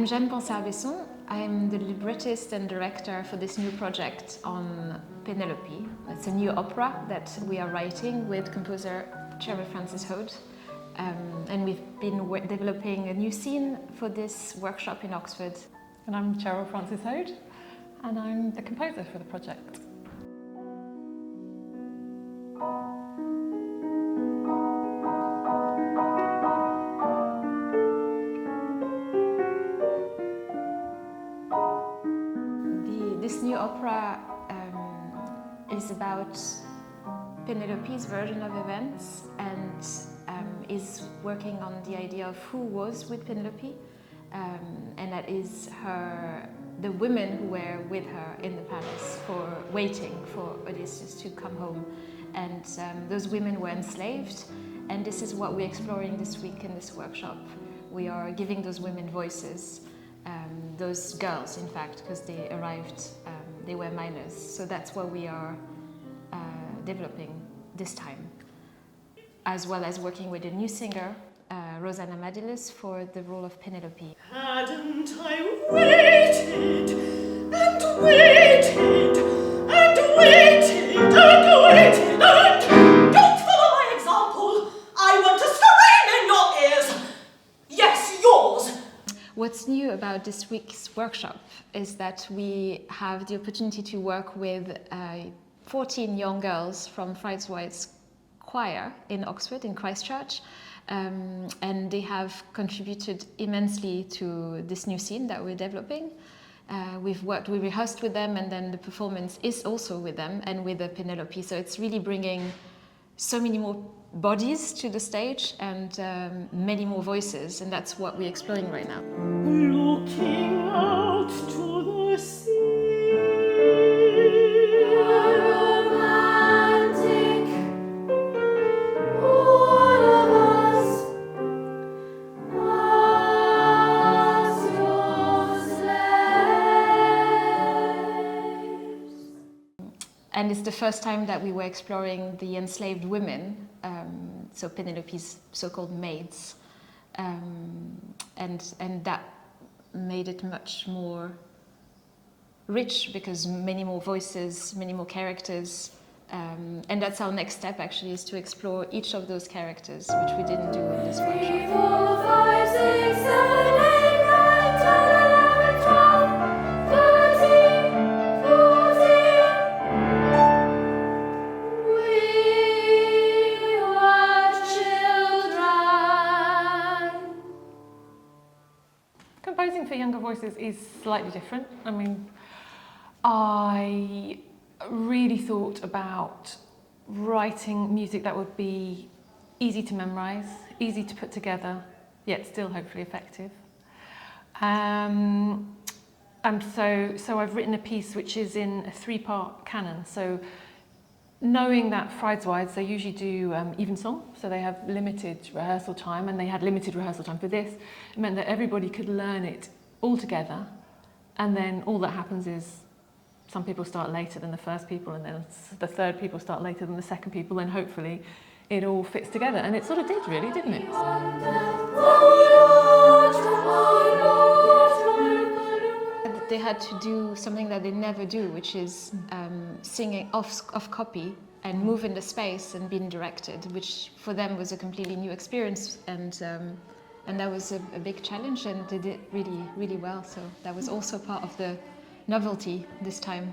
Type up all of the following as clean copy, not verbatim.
I'm Jeanne Pansard-Besson. I'm the librettist and director for this new project on Penelope. It's a new opera that we are writing with composer Cheryl Frances-Hoad. And we've been developing a new scene for this workshop in Oxford. And I'm Cheryl Frances-Hoad, and I'm the composer for the project. This new opera is about Penelope's version of events and is working on the idea of who was with Penelope, and that is the women who were with her in the palace waiting for Odysseus to come home, and those women were enslaved, and this is what we're exploring this week in this workshop. We are giving those women voices. Those girls, in fact, because they arrived, they were minors. So that's what we are developing this time, as well as working with a new singer, Rozanna Madylus, for the role of Penelope. Hadn't I waited and waited and waited and waited and... Don't follow my example! I want to scream in your ears! Yes, yours! What's new about this week's workshop is that we have the opportunity to work with 14 young girls from Frideswide choir in Oxford, in Christ Church, and they have contributed immensely to this new scene that we're developing. We rehearsed with them, and then the performance is also with them and with the Penelope, so it's really bringing so many more bodies to the stage and many more voices, and that's what we're exploring right now. Looking out to the sea. Romantic, one of us, as your slaves. And it's the first time that we were exploring the enslaved women, so Penelope's so-called maids, and that made it much more rich because many more voices, many more characters, and that's our next step actually, is to explore each of those characters, which we didn't do in this workshop. 4, 5, 6, 7, 8, 9, 10, 11, 12, 13, 14. We were children. Composing for younger voices is slightly different. I mean, I really thought about writing music that would be easy to memorize, easy to put together, yet still hopefully effective. And so I've written a piece which is in a 3-part canon. So knowing that Frideswides, they usually do evensong, so they have limited rehearsal time, and they had limited rehearsal time for this. It meant that everybody could learn it all together, and then all that happens is some people start later than the first people, and then the third people start later than the second people, and hopefully it all fits together. And it sort of did, really, didn't it? They had to do something that they never do, which is singing off copy and move in the space and being directed, which for them was a completely new experience, and that was a big challenge, and they did really, really well. So that was also part of the novelty this time.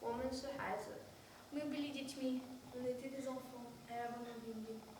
我们是孩子。 Мы были детьми, on était des enfants avant nos bimbi.